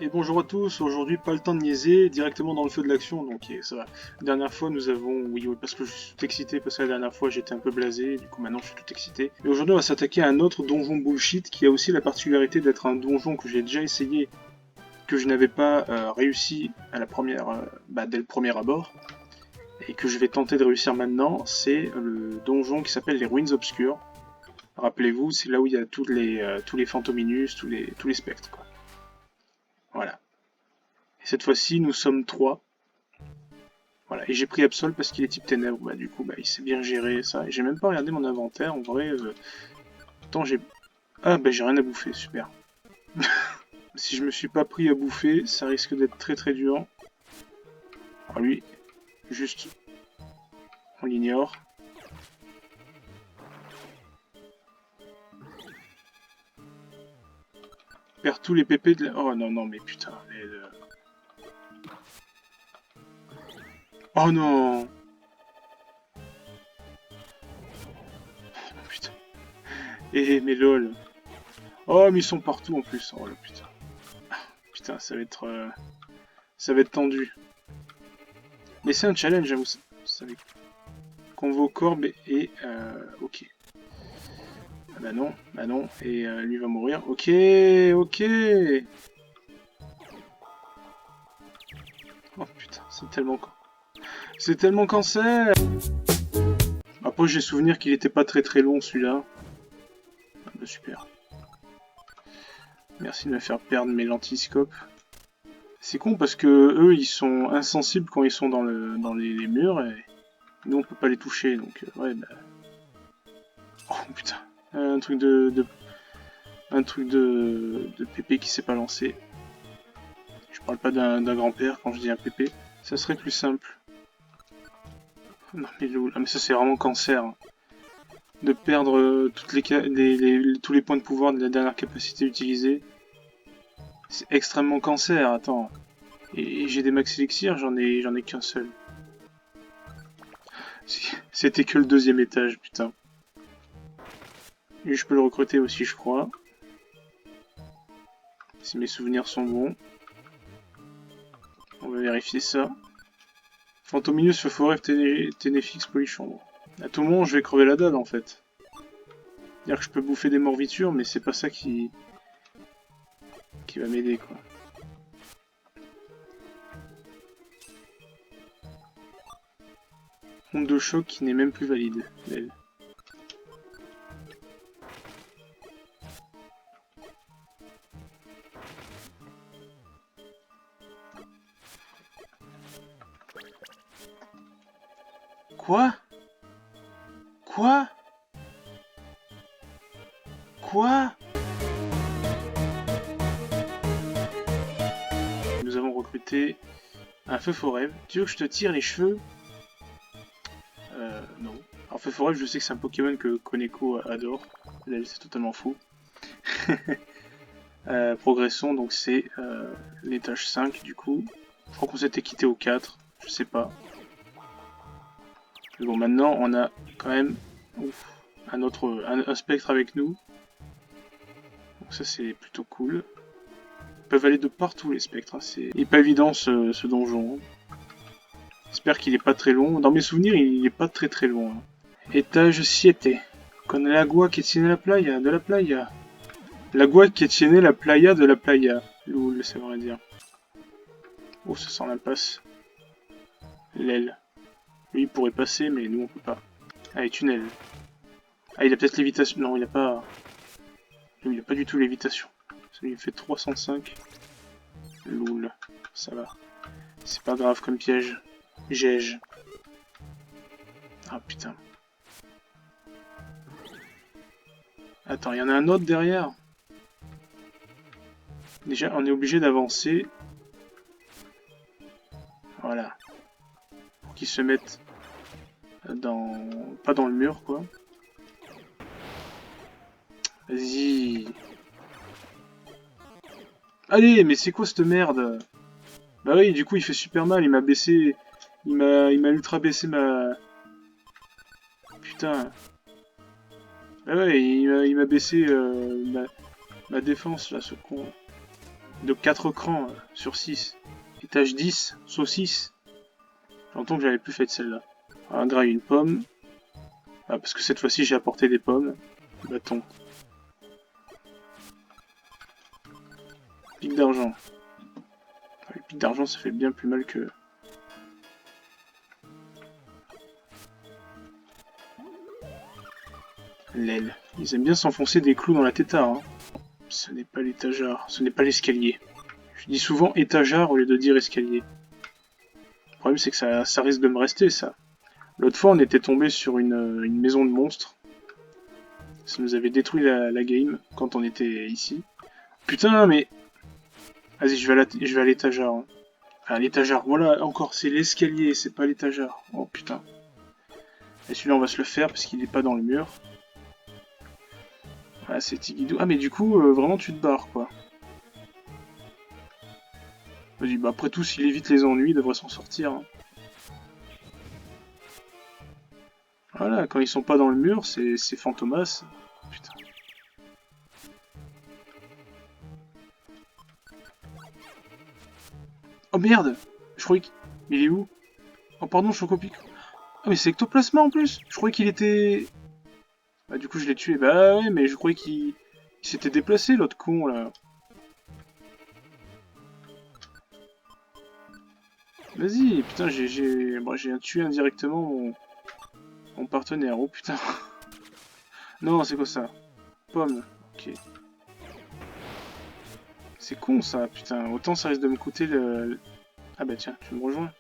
Et bonjour à tous, aujourd'hui pas le temps de niaiser, directement dans le feu de l'action, donc ça va. La dernière fois nous avons, oui, parce que je suis tout excité, parce que la dernière fois j'étais un peu blasé, du coup maintenant je suis tout excité. Et aujourd'hui on va s'attaquer à un autre donjon bullshit qui a aussi la particularité d'être un donjon que j'ai déjà essayé, que je n'avais pas réussi à la première, dès le premier abord, et que je vais tenter de réussir maintenant, c'est le donjon qui s'appelle les Ruines Obscures. Rappelez-vous, c'est là où il y a tous les Fantominus, tous les spectres, quoi. Voilà. Et cette fois-ci, nous sommes trois. Voilà, et j'ai pris Absol parce qu'il est type ténèbres, bah du coup bah il sait bien gérer ça. Et j'ai même pas regardé mon inventaire, en vrai. Attends, j'ai. Ah bah j'ai rien à bouffer, super. Si je me suis pas pris à bouffer, ça risque d'être très très dur. Alors lui, juste, on l'ignore. Perd tous les pépés de la... Oh non, non, mais putain, Oh non. Oh, putain. Mais lol. Oh, mais ils sont partout en plus. Oh là, putain. Putain, ça va être tendu. Mais c'est un challenge, hein, vous savez. Convocorbe ok. Ah bah non, et lui va mourir. Ok, ok. Oh putain, c'est tellement cancer. Après j'ai souvenir qu'il était pas très très long celui-là. Ah bah super. Merci de me faire perdre mes lentiscopes. C'est con parce que eux ils sont insensibles quand ils sont dans les murs et nous on peut pas les toucher donc ouais bah. Oh putain. Un truc de pépé qui s'est pas lancé. Je parle pas d'un grand-père quand je dis un pépé. Ça serait plus simple. Non mais, ah, mais ça c'est vraiment cancer. De perdre tous les points de pouvoir de la dernière capacité utilisée. C'est extrêmement cancer, attends. Et j'ai des max élixir, j'en ai qu'un seul. C'était que le deuxième étage, putain. Et je peux le recruter aussi, je crois. Si mes souvenirs sont bons. On va vérifier ça. Fantominus, Feu Ténéfix, Polichon. À tout moment, je vais crever la dalle en fait. C'est-à-dire que je peux bouffer des morbitures, mais c'est pas ça qui va m'aider quoi. Onde de choc qui n'est même plus valide. Elle. Quoi? Quoi? Quoi? Nous avons recruté un feu forêt. Tu veux que je te tire les cheveux? Non. Alors feu forêt, je sais que c'est un Pokémon que Koneko adore. Là, c'est totalement faux. Progressons, donc c'est l'étage 5 du coup. Je crois qu'on s'était quitté au 4, je sais pas. Mais bon, maintenant on a quand même un spectre avec nous. Donc ça c'est plutôt cool. Ils peuvent aller de partout les spectres, hein. Il est pas évident ce donjon. J'espère qu'il est pas très long. Dans mes souvenirs, il est pas très très long. Hein. Étage 7. Con el agua que tiene la playa, de la playa. L'agua que tiene la playa de la playa. Loul, ça veut dire. Oh, ça sent l'impasse. L'aile. Lui, il pourrait passer, mais nous, on peut pas. Allez, tunnel. Ah, il a peut-être lévitation. Non, il a pas... Il a pas du tout lévitation. Ça lui fait 305. Loul. Ça va. C'est pas grave comme piège. Gège. Ah, putain. Attends, il y en a un autre derrière. Déjà, on est obligé d'avancer. Voilà. Pour qu'ils se mettent dans... Pas dans le mur, quoi. Vas-y. Allez, mais c'est quoi cette merde? Bah oui, du coup, il fait super mal. Il m'a baissé... Il m'a ultra baissé ma... Putain. Ah ouais, il m'a baissé ma défense, là, ce con. de 4 crans sur 6. Étage 10, saucisse. J'entends que j'avais plus fait de celle-là. Un graille, une pomme. Ah, parce que cette fois-ci j'ai apporté des pommes. Bâton. Pique d'argent. Les pics d'argent ça fait bien plus mal que... L'aile. Ils aiment bien s'enfoncer des clous dans la tétard. Hein. Ce n'est pas l'étagère, ce n'est pas l'escalier. Je dis souvent étagère au lieu de dire escalier. Le problème c'est que ça risque de me rester ça. L'autre fois on était tombé sur une maison de monstres. Ça nous avait détruit la game quand on était ici. Putain mais... Vas-y je vais à l'étagère. Hein. Enfin l'étagère, voilà encore c'est l'escalier, c'est pas l'étagère. Oh putain. Et celui-là on va se le faire parce qu'il n'est pas dans le mur. Ah c'est Tigidou. Ah mais du coup vraiment tu te barres quoi. Vas-y bah après tout s'il évite les ennuis il devrait s'en sortir. Hein. Voilà, quand ils sont pas dans le mur, c'est Fantomas. Putain. Oh merde! Je croyais qu'il... Il est où? Oh pardon, Chocopic. Ah mais c'est Ectoplasma en plus! Je croyais qu'il était... Bah du coup je l'ai tué. Bah ouais, mais je croyais qu'il s'était déplacé l'autre con là. Vas-y, putain, j'ai tué indirectement mon partenaire. Oh putain. Non, c'est quoi ça? Pomme. Ok. C'est con ça, putain. Autant ça risque de me coûter le... Ah bah tiens, tu me rejoins.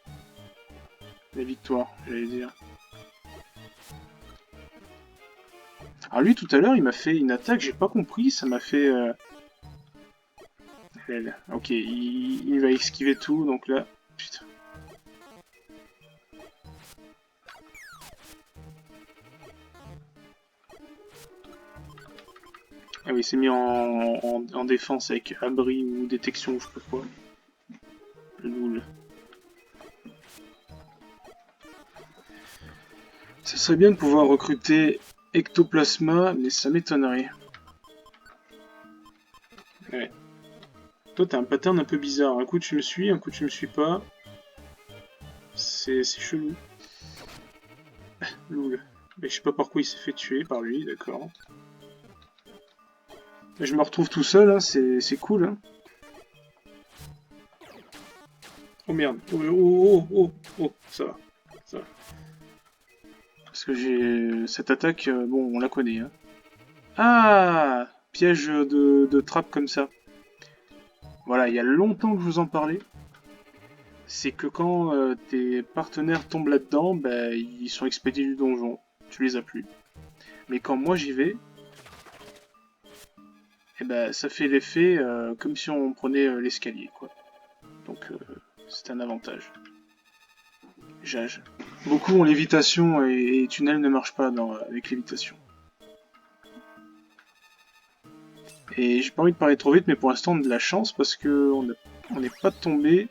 La victoire, j'allais dire. Alors lui, tout à l'heure, il m'a fait une attaque, j'ai pas compris, ça m'a fait... Ok, il va esquiver tout, donc là... Putain. Ah oui, il s'est mis en défense avec abri ou détection ou je sais pas quoi. Loul. Ça serait bien de pouvoir recruter Ectoplasma, mais ça m'étonnerait. Ouais. Toi, t'as un pattern un peu bizarre. Un coup, tu me suis, un coup, tu me suis pas. C'est chelou. Loul. Mais je sais pas pourquoi il s'est fait tuer par lui, d'accord. Je me retrouve tout seul, hein, c'est cool. Hein. Oh merde. Oh, oh, oh, oh, ça va. Ça va. Parce que j'ai... Cette attaque, bon, on la connaît. Hein. Ah! Piège de trappe comme ça. Voilà, il y a longtemps que je vous en parlais. C'est que quand tes partenaires tombent là-dedans, bah, ils sont expédiés du donjon. Tu les as plus. Mais quand moi j'y vais, eh ben, ça fait l'effet comme si on prenait l'escalier, quoi. Donc c'est un avantage. Jage. Beaucoup ont lévitation et tunnel ne marche pas avec lévitation. Et j'ai pas envie de parler trop vite, mais pour l'instant on a de la chance parce que on n'est pas tombé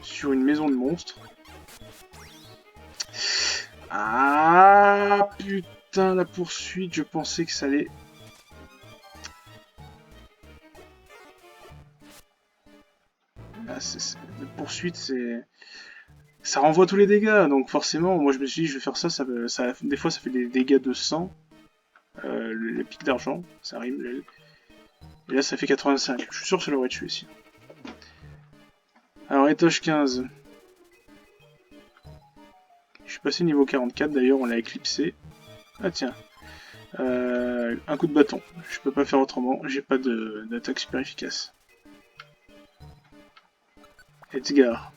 sur une maison de monstres. Ah putain, la poursuite, je pensais que ça allait... Ah, la poursuite, c'est... Ça renvoie tous les dégâts, donc forcément, moi je me suis dit, je vais faire ça, des fois ça fait des dégâts de sang. Le pic d'argent, ça rime. Et là ça fait 85, je suis sûr que ça l'aurait tué ici. Alors étage 15. Je suis passé niveau 44, d'ailleurs on l'a éclipsé. Ah tiens. Un coup de bâton, je peux pas faire autrement, j'ai pas d'attaque super efficace. Edgar.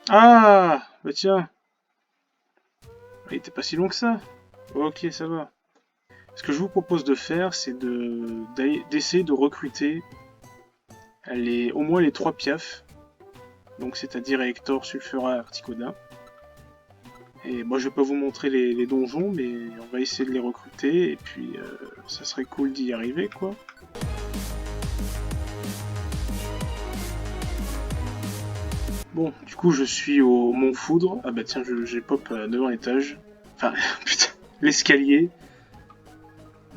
Ah bah tiens. Il était pas si long que ça. Ok, ça va. Ce que je vous propose de faire, c'est d'essayer de recruter au moins les 3 piafs. Donc c'est-à-dire Hector, Sulfura, Articodin. Et moi je vais pas vous montrer les donjons, mais on va essayer de les recruter, et puis ça serait cool d'y arriver quoi. Bon, du coup je suis au Mont Foudre. Ah bah tiens, j'ai pop devant l'étage. Enfin, putain, l'escalier.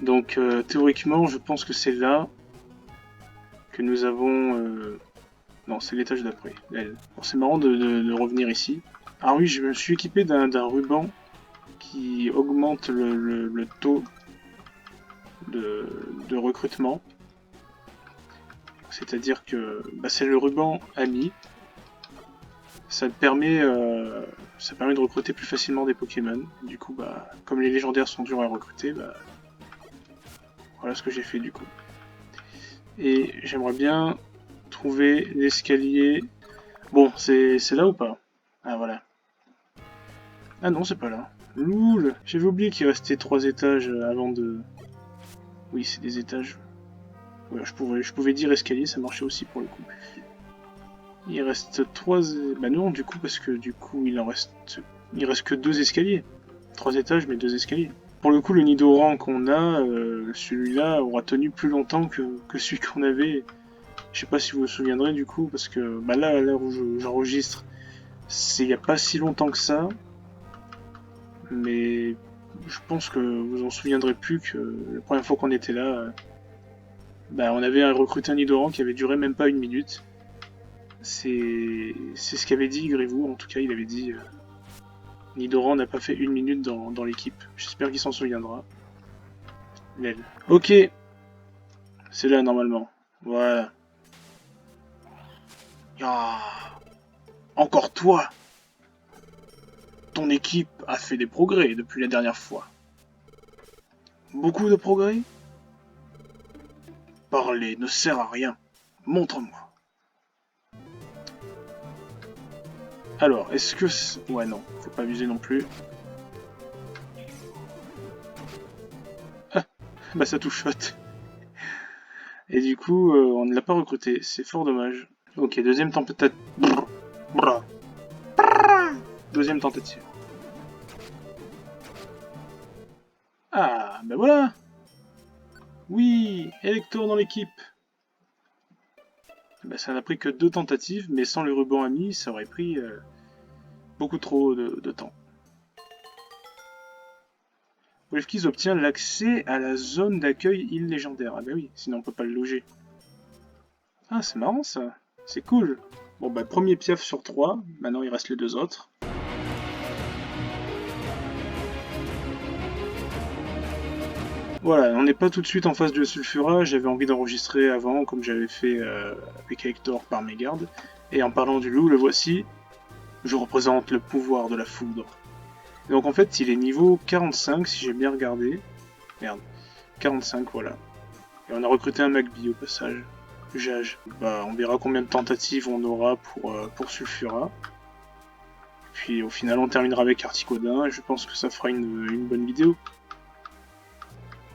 Donc théoriquement je pense que c'est là. que nous avons... Non, c'est l'étage d'après. Bon, c'est marrant de revenir ici. Ah oui, je me suis équipé d'un ruban qui augmente le taux de recrutement. C'est-à-dire que bah, c'est le ruban ami. Ça permet de recruter plus facilement des Pokémon. Du coup, bah, comme les légendaires sont durs à recruter, bah, voilà ce que j'ai fait du coup. Et j'aimerais bien trouver l'escalier. Bon, c'est là ou pas? Ah voilà. Ah non, c'est pas là. Loul! J'avais oublié qu'il restait 3 étages avant de... Oui, c'est des étages. Ouais, je pouvais dire escalier, ça marchait aussi pour le coup. Il reste 3... Bah non, du coup, parce que du coup, il reste que 2 escaliers. 3 étages, mais 2 escaliers. Pour le coup, le Nidoran qu'on a, celui-là aura tenu plus longtemps que celui qu'on avait. Je sais pas si vous vous souviendrez du coup, parce que bah là, à l'heure où j'enregistre, c'est il n'y a pas si longtemps que ça. Mais je pense que vous en souviendrez plus que la première fois qu'on était là, bah, on avait recruté un Nidoran qui avait duré même pas 1 minute. C'est ce qu'avait dit Grivou, en tout cas il avait dit Nidoran n'a pas fait 1 minute dans l'équipe. J'espère qu'il s'en souviendra. L'aile. Ok, c'est là normalement. Voilà. Ah, encore toi. Ton équipe a fait des progrès depuis la dernière fois. Beaucoup de progrès? Parler ne sert à rien. Montre-moi. Alors, est-ce que... Ouais, non, faut pas abuser non plus. Ah, bah ça touchote. Et du coup, on ne l'a pas recruté, c'est fort dommage. Ok, deuxième tentative. Deuxième tentative. Ah, ben voilà. Oui, Elector dans l'équipe. Bah, ça n'a pris que 2 tentatives, mais sans le ruban ami, ça aurait pris beaucoup trop de temps. Wolfkiss obtient l'accès à la zone d'accueil île légendaire. Ah bah oui, sinon on peut pas le loger. Ah, c'est marrant ça. C'est cool. Bon bah premier piaf sur 3, maintenant il reste les 2 autres. Voilà, on n'est pas tout de suite en phase de Sulfura, j'avais envie d'enregistrer avant, comme j'avais fait avec Hector par mégarde. Et en parlant du loup, le voici, je représente le pouvoir de la foudre. Et donc en fait, il est niveau 45, si j'ai bien regardé. Merde, 45, voilà. Et on a recruté un Magby au passage. Jage. Bah, on verra combien de tentatives on aura pour Sulfura. Puis au final, on terminera avec Articodin, et je pense que ça fera une bonne vidéo.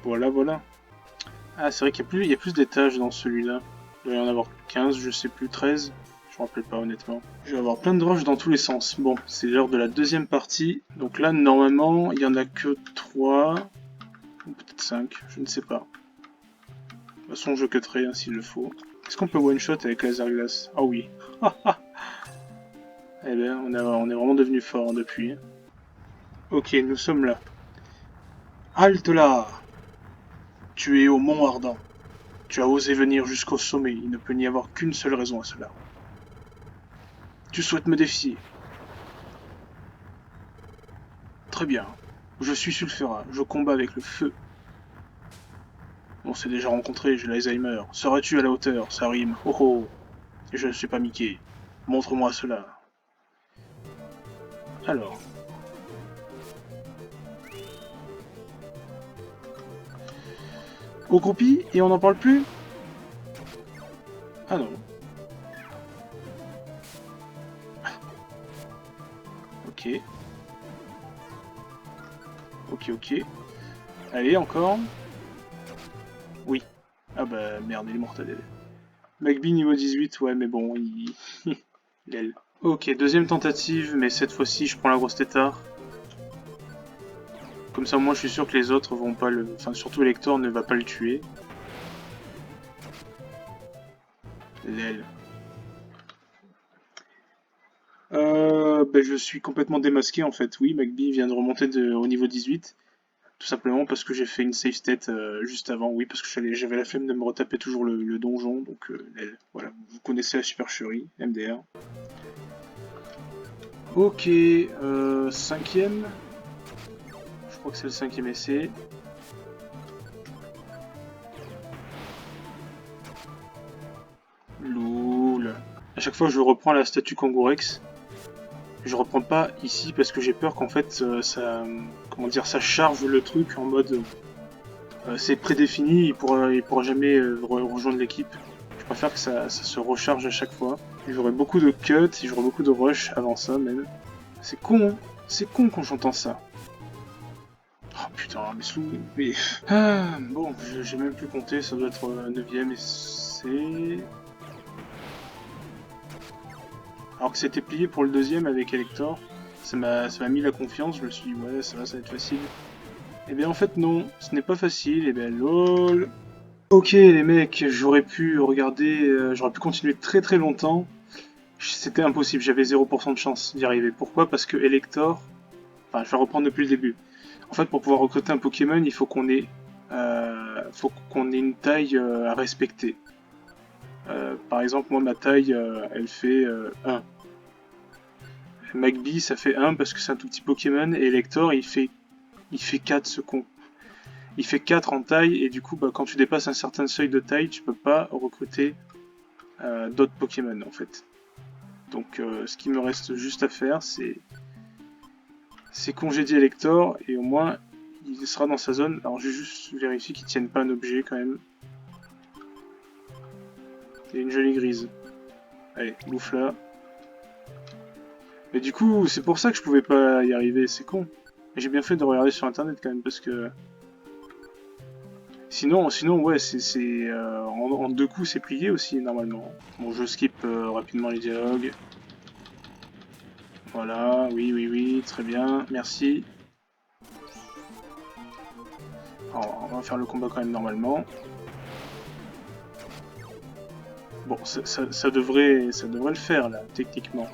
Voilà, voilà. Ah, c'est vrai qu'il y a plus d'étages dans celui-là. Il doit y en avoir 15, je sais plus, 13. Je me rappelle pas honnêtement. Je vais avoir plein de roches dans tous les sens. Bon, c'est l'heure de la deuxième partie. Donc là, normalement, il y en a que 3. Ou peut-être 5, je ne sais pas. De toute façon, je cutterai hein, s'il le faut. Est-ce qu'on peut one-shot avec Laser Glace? Ah oui. Eh bien, on est vraiment devenu fort depuis. Ok, nous sommes là. Halte là! Tu es au Mont Ardent. Tu as osé venir jusqu'au sommet, il ne peut n'y avoir qu'une seule raison à cela. Tu souhaites me défier? Très bien. Je suis Sulfura, je combats avec le feu. On s'est déjà rencontrés, j'ai l'Alzheimer. Seras-tu à la hauteur? Ça rime. Oh oh. Et je ne suis pas Mickey. Montre-moi cela. Alors. Au groupie et on n'en parle plus? Ah non. Ok. Ok, ok. Allez, encore. Oui. Ah bah merde, il est mortel. Magby niveau 18, ouais, mais bon, il... L'aile. Ok, deuxième tentative, mais cette fois-ci, je prends la grosse tétard. Comme ça, moi, je suis sûr que les autres vont pas le... Enfin, surtout Elector ne va pas le tuer. L'aile. Ben, je suis complètement démasqué, en fait. Oui, Magby vient de remonter au niveau 18. Tout simplement parce que j'ai fait une save state juste avant, oui, parce que j'avais la flemme de me retaper toujours le donjon, donc voilà, vous connaissez la supercherie, MDR. Ok, cinquième. Je crois que c'est le cinquième essai. Loul. À chaque fois je reprends la statue Kangourex. Je reprends pas ici parce que j'ai peur qu'en fait ça, comment dire, ça charge le truc en mode c'est prédéfini, il pourra jamais rejoindre l'équipe. Je préfère que ça se recharge à chaque fois. J'aurai beaucoup de cuts, j'aurai beaucoup de rush avant ça même. C'est con, hein. C'est con quand j'entends ça. Oh putain, mais sous... Mais... Ah, bon, j'ai même plus compté, ça doit être 9ème essai... Alors que c'était plié pour le deuxième avec Elector, ça m'a mis la confiance, je me suis dit ouais ça va être facile. Et bien en fait non, ce n'est pas facile, et bien lol. Ok les mecs, j'aurais pu regarder, j'aurais pu continuer très très longtemps. C'était impossible, j'avais 0% de chance d'y arriver. Pourquoi? Parce que Elector, enfin je vais reprendre depuis le début. En fait pour pouvoir recruter un Pokémon, il faut qu'on ait, une taille à respecter. Par exemple moi ma taille elle fait 1. Magby ça fait 1 parce que c'est un tout petit Pokémon et Elector il fait 4 ce con. Il fait 4 en taille et du coup bah, quand tu dépasses un certain seuil de taille tu peux pas recruter d'autres Pokémon en fait. Donc ce qui me reste juste à faire c'est congédier Elector et au moins il sera dans sa zone. Alors j'ai juste vérifié qu'il tienne pas un objet quand même. Il y a une jolie grise. Allez, bouffe là. Mais du coup, c'est pour ça que je pouvais pas y arriver, c'est con. Et j'ai bien fait de regarder sur internet quand même, parce que... Sinon ouais, en 2 coups c'est plié aussi, normalement. Bon, je skip rapidement les dialogues. Voilà, oui, très bien, merci. Alors, on va faire le combat quand même normalement. Bon, ça devrait le faire, là, techniquement.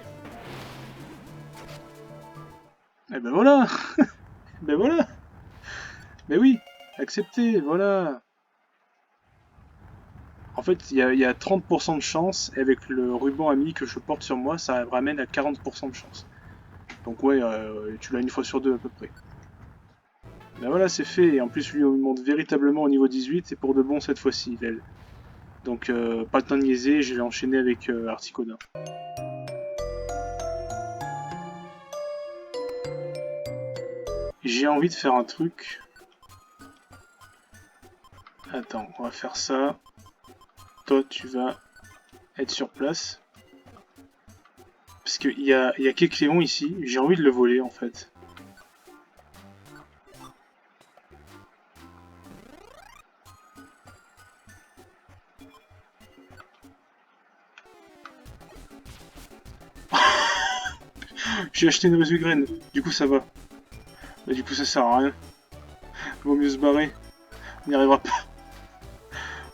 Eh ben voilà. Ben voilà. Ben oui, accepté, voilà. En fait, il y a 30% de chance, et avec le ruban ami que je porte sur moi, ça ramène à 40% de chance. Donc ouais, tu l'as une fois sur deux à peu près. Ben voilà, c'est fait, et en plus lui on monte véritablement au niveau 18, et pour de bon cette fois-ci, Vel. Donc pas le temps de niaiser, je vais enchaîner avec Articodin. J'ai envie de faire un truc. Attends, on va faire ça. Toi, tu vas être sur place. Parce qu'il y a Kecléon ici, j'ai envie de le voler en fait. J'ai acheté une résugraine, du coup ça va. Mais du coup ça sert à rien. Vaut mieux se barrer. On n'y arrivera pas.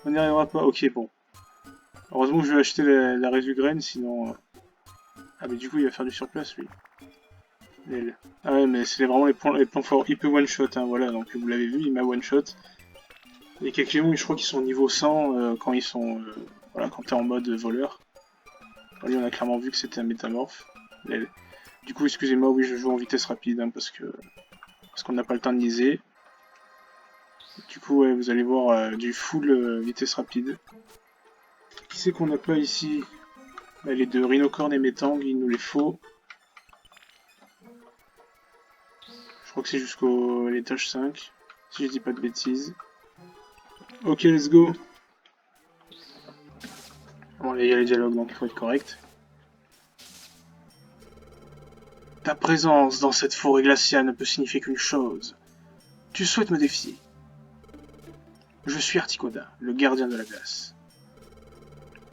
On n'y arrivera pas. Ok, bon. Heureusement que je vais acheter la résugraine, sinon... Ah mais du coup il va faire du surplace lui. Ah ouais mais c'est vraiment les points forts. Il peut one shot, hein, voilà, donc vous l'avez vu, il m'a one shot. Les Kecléon, je crois qu'ils sont niveau 100 quand ils sont... voilà, quand t'es en mode voleur. Lui on a clairement vu que c'était un métamorphe. Du coup excusez-moi, oui je joue en vitesse rapide, hein, parce qu'on n'a pas le temps de niaiser. Du coup ouais, vous allez voir du full vitesse rapide. Qui c'est qu'on n'a pas ici? Bah, les deux Rhinocorn et Metang, il nous les faut. Je crois que c'est jusqu'au l'étage 5, si je dis pas de bêtises. Ok, let's go. Bon, là, il y a les dialogues, donc il faut être correct. Ta présence dans cette forêt glaciale ne peut signifier qu'une chose. Tu souhaites me défier. Je suis Articodin, le gardien de la glace.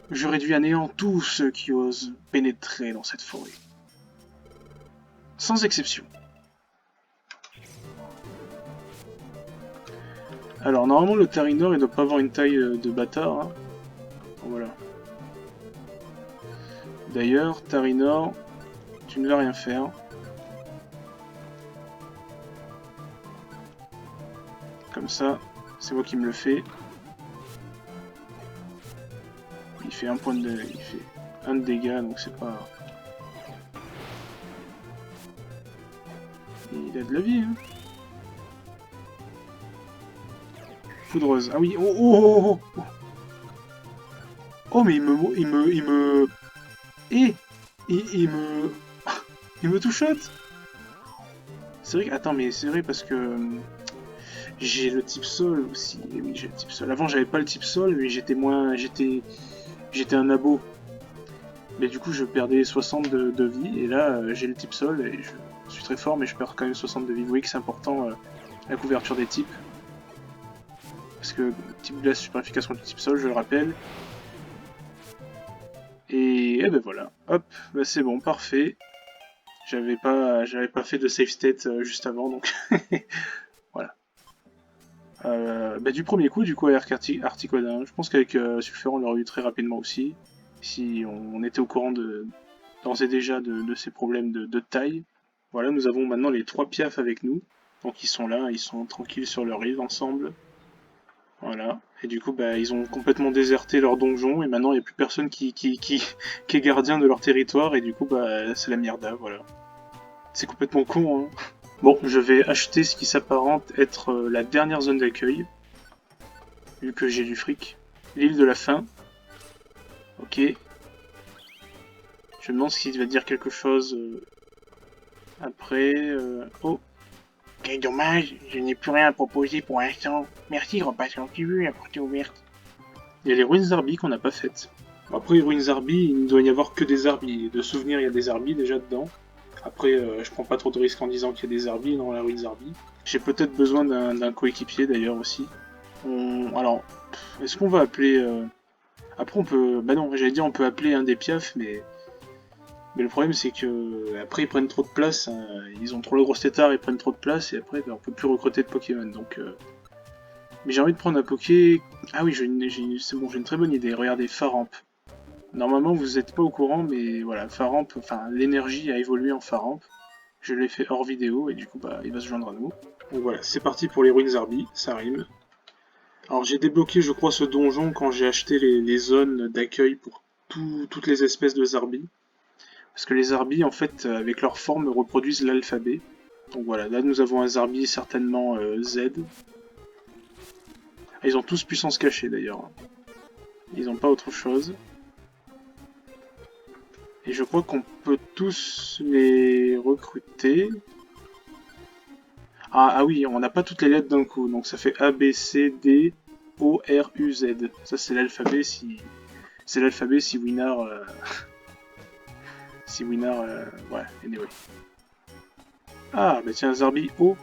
Je réduis à néant tous ceux qui osent pénétrer dans cette forêt. Sans exception. Alors, normalement, le Tarinor, il doit pas avoir une taille de bâtard. Hein. Bon, voilà. D'ailleurs, Tarinor, tu ne vas rien faire. Comme ça, c'est moi qui me le fais. Il fait un point de... il fait 1 de dégâts, donc c'est pas... Il a de la vie, hein. Foudreuse. Ah oui, oh oh oh oh. Oh mais il me... Eh, il me... Il me touchote. C'est vrai que... Attends, mais c'est vrai parce que... J'ai le type sol aussi. Et oui, j'ai le type sol. Avant, j'avais pas le type sol, mais j'étais moins... J'étais un abo. Mais du coup, je perdais 60 de vie. Et là, j'ai le type sol et je suis très fort, mais je perds quand même 60 de vie. Vous voyez que c'est important, la couverture des types. Parce que type glace super efficace contre le type sol, je le rappelle. Et ben voilà. Hop, bah c'est bon, parfait. J'avais pas fait de save state juste avant, donc voilà. Bah, du premier coup, du coup, avec Articodin, je pense qu'avec Sulfur, on l'aurait eu très rapidement aussi. Si on était au courant d'ores et déjà de ces problèmes de taille. Voilà, nous avons maintenant les 3 piafs avec nous. Donc ils sont là, ils sont tranquilles sur leur île ensemble. Voilà. Et du coup, bah, ils ont complètement déserté leur donjon, et maintenant il n'y a plus personne qui est gardien de leur territoire, et du coup, bah, c'est la mierda, voilà. C'est complètement con, hein. Bon, je vais acheter ce qui s'apparente être la dernière zone d'accueil, vu que j'ai du fric. L'île de la faim. Ok. Je me demande s'il va dire quelque chose après. Oh. Quel dommage, je n'ai plus rien à proposer pour l'instant. Merci, repasse quand tu veux, la porte est ouverte. Il y a les ruines Zarbi qu'on n'a pas faites. Après, les ruines Zarbi, il ne doit y avoir que des Zarbi. De souvenir, il y a des Zarbi déjà dedans. Après, je prends pas trop de risques en disant qu'il y a des Zarbi dans la ruine Zarbi. J'ai peut-être besoin d'un coéquipier d'ailleurs aussi. Alors, est-ce qu'on va appeler... Après, on peut... Bah non, j'allais dire on peut appeler un des piafs, mais le problème c'est que après ils prennent trop de place, hein. Ils ont trop le gros tétard, ils prennent trop de place, et après, bah, on peut plus recruter de Pokémon, donc... Mais j'ai envie de prendre un Poké... Ah oui, c'est bon, j'ai une très bonne idée. Regardez, Faramp. Normalement, vous n'êtes pas au courant, mais voilà, Faramp, enfin, l'énergie a évolué en Faramp. Je l'ai fait hors vidéo, et du coup, bah, il va se joindre à nous. Donc voilà, c'est parti pour les ruines Zarbi, ça rime. Alors j'ai débloqué, je crois, ce donjon quand j'ai acheté les zones d'accueil pour toutes les espèces de Zarbi. Parce que les Zarbi, en fait, avec leur forme, reproduisent l'alphabet. Donc voilà, là nous avons un Zarbi certainement Z. Ah, ils ont tous puissance cachée d'ailleurs. Ils n'ont pas autre chose. Et je crois qu'on peut tous les recruter. Ah oui, on n'a pas toutes les lettres d'un coup, donc ça fait A, B, C, D, O, R, U, Z. Ça c'est l'alphabet si... C'est l'alphabet si Winner... Si Winner... Ouais, anyway. Ah, bah tiens, Zarbi O.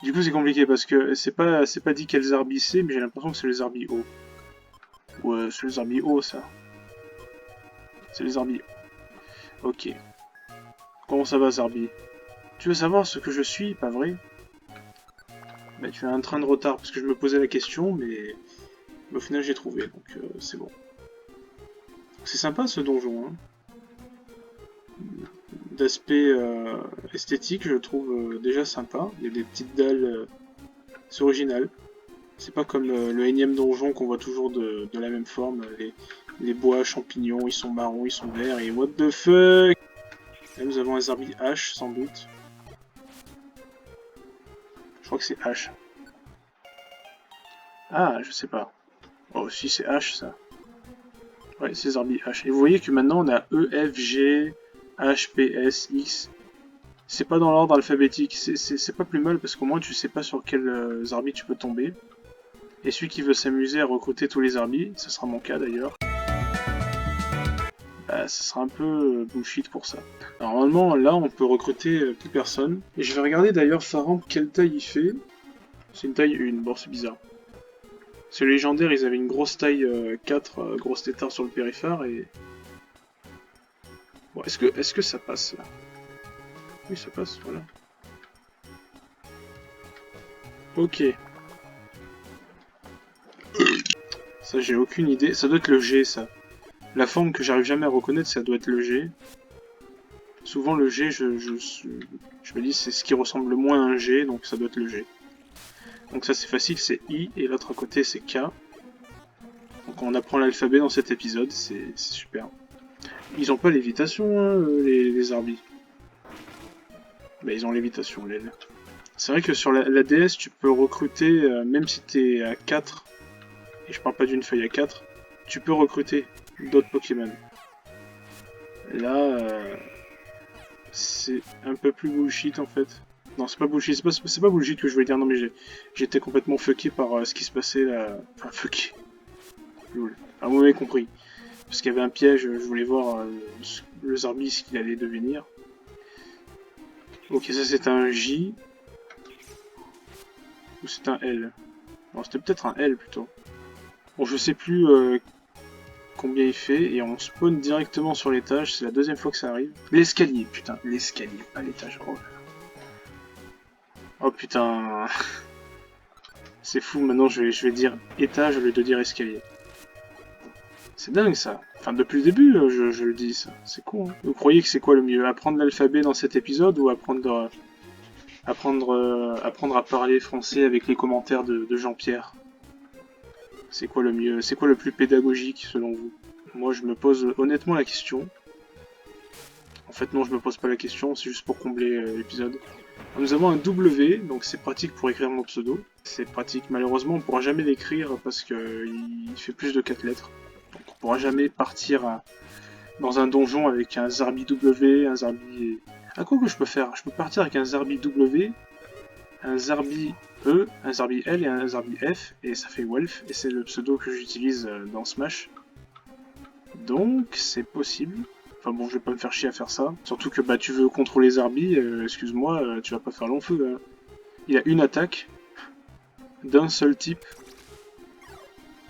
Du coup c'est compliqué parce que c'est pas dit quel Zarbi c'est, mais j'ai l'impression que c'est le Zarbi O. Ouais, c'est le Zarbi O ça. C'est le Zarbi O. Ok. Comment ça va Zarbi? Tu veux savoir ce que je suis, pas vrai? Bah tu as un train de retard parce que je me posais la question, mais au final j'ai trouvé, donc c'est bon. C'est sympa ce donjon, hein. D'aspect esthétique, je trouve déjà sympa. Il y a des petites dalles, c'est original. C'est pas comme le énième donjon qu'on voit toujours de la même forme. Les bois, champignons, ils sont marrons, ils sont verts, et what the fuck! Là nous avons un Zarbi H, sans doute. Je crois que c'est H. Ah, je sais pas. Oh, si c'est H, ça. Ouais, c'est Zarbi H. Et vous voyez que maintenant on a E, F, G, H, P, S, X. C'est pas dans l'ordre alphabétique, c'est pas plus mal parce qu'au moins tu sais pas sur quel Zarbi tu peux tomber. Et celui qui veut s'amuser à recruter tous les Zarbis, ce sera mon cas d'ailleurs, bah, ça sera un peu bullshit pour ça. Alors, normalement, là, on peut recruter plus personne. Et je vais regarder d'ailleurs Faramp quelle taille il fait. C'est une taille 1, bon c'est bizarre. C'est légendaire, ils avaient une grosse taille 4, grosse tétard sur le périphère et... Bon, est-ce que ça passe là? Oui, ça passe, voilà. Ok. Ça, j'ai aucune idée. Ça doit être le G, ça. La forme que j'arrive jamais à reconnaître, ça doit être le G. Souvent, le G, je me dis c'est ce qui ressemble le moins à un G, donc ça doit être le G. Donc ça c'est facile, c'est I, et l'autre à côté c'est K. Donc on apprend l'alphabet dans cet épisode, c'est super. Ils ont pas lévitation, hein, les Arbis. Bah ils ont lévitation, l'aile. C'est vrai que sur la DS, tu peux recruter, même si t'es à 4, et je parle pas d'une feuille à 4, tu peux recruter d'autres Pokémon. Là, c'est un peu plus bullshit en fait. Non, c'est pas bullshit, c'est pas bullshit que je voulais dire, non mais j'étais complètement fucké par ce qui se passait là. Enfin, fucké. Lol. Ah, vous m'avez compris. Parce qu'il y avait un piège, je voulais voir le Zarbi ce qu'il allait devenir. Ok, ça c'est un J. Ou c'est un L. Non, c'était peut-être un L plutôt. Bon, je sais plus combien il fait, et on spawn directement sur l'étage, c'est la deuxième fois que ça arrive. L'escalier, putain, l'escalier, pas l'étage. Oh putain. C'est fou, maintenant je vais dire étage au lieu de dire escalier. C'est dingue ça. Enfin, depuis le début, je le dis ça. C'est con. Hein. Vous croyez que c'est quoi le mieux? Apprendre l'alphabet dans cet épisode ou apprendre à parler français avec les commentaires de Jean-Pierre? C'est quoi le mieux? C'est quoi le plus pédagogique selon vous? Moi, je me pose honnêtement la question. En fait, non, je me pose pas la question, c'est juste pour combler l'épisode. Nous avons un W, donc c'est pratique pour écrire mon pseudo. C'est pratique, malheureusement, on pourra jamais l'écrire parce qu'il fait plus de 4 lettres. Donc on pourra jamais partir dans un donjon avec un Zarbi W, un Zarbi... Ah, quoi que je peux faire? Je peux partir avec un Zarbi W, un Zarbi E, un Zarbi L et un Zarbi F, et ça fait Wolf, et c'est le pseudo que j'utilise dans Smash. Donc, c'est possible. Enfin bon, je vais pas me faire chier à faire ça. Surtout que bah tu veux contrôler Zarbi, excuse-moi, tu vas pas faire long feu. Hein. Il a une attaque, d'un seul type.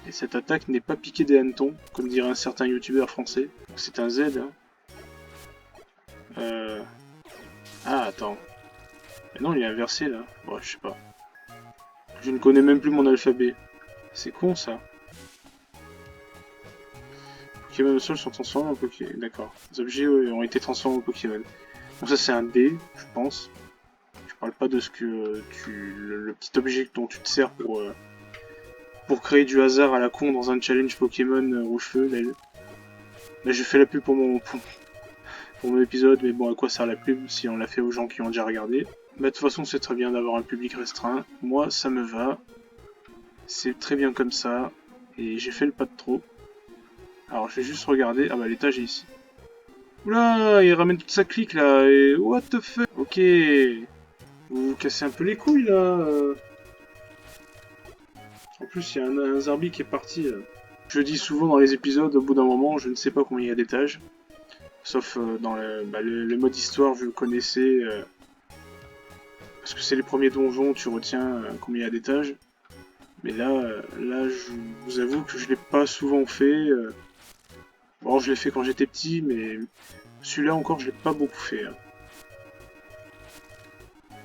Et cette attaque n'est pas piquée des hannetons, comme dirait un certain youtubeur français. C'est un Z. Hein. Ah, attends. Mais non, il est inversé là. Bon, je sais pas. Je ne connais même plus mon alphabet. C'est con ça. Pokémon au sol sont transformés en Pokémon. D'accord. Les objets ont été transformés en Pokémon. Donc ça c'est un D, je pense. Je parle pas de ce que le petit objet dont tu te sers pour créer du hasard à la con dans un challenge Pokémon rouge-feu, là. Là j'ai fait la pub pour mon épisode, mais bon à quoi sert la pub si on l'a fait aux gens qui ont déjà regardé. Mais de toute façon c'est très bien d'avoir un public restreint. Moi ça me va. C'est très bien comme ça. Et j'ai fait le pas de trop. Alors je vais juste regarder. Ah bah l'étage est ici. Oula, il ramène toute sa clique là. Et what the fuck? Ok. Vous vous cassez un peu les couilles là. En plus il y a un Zarbi qui est parti. Je le dis souvent dans les épisodes, au bout d'un moment, je ne sais pas combien il y a d'étages. Sauf dans le mode histoire, je le connaissais. Parce que c'est les premiers donjons, tu retiens combien il y a d'étages. Mais là, je vous avoue que je l'ai pas souvent fait. Bon, je l'ai fait quand j'étais petit, mais celui-là encore, je l'ai pas beaucoup fait. Hein.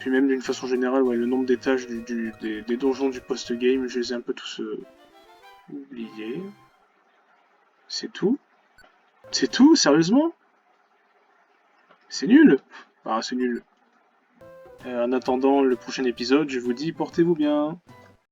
Puis même d'une façon générale, ouais, le nombre d'étages des donjons du post-game, je les ai un peu tous oubliés. C'est tout? C'est tout? Sérieusement? C'est nul? Ah, c'est nul. En attendant le prochain épisode, je vous dis portez-vous bien.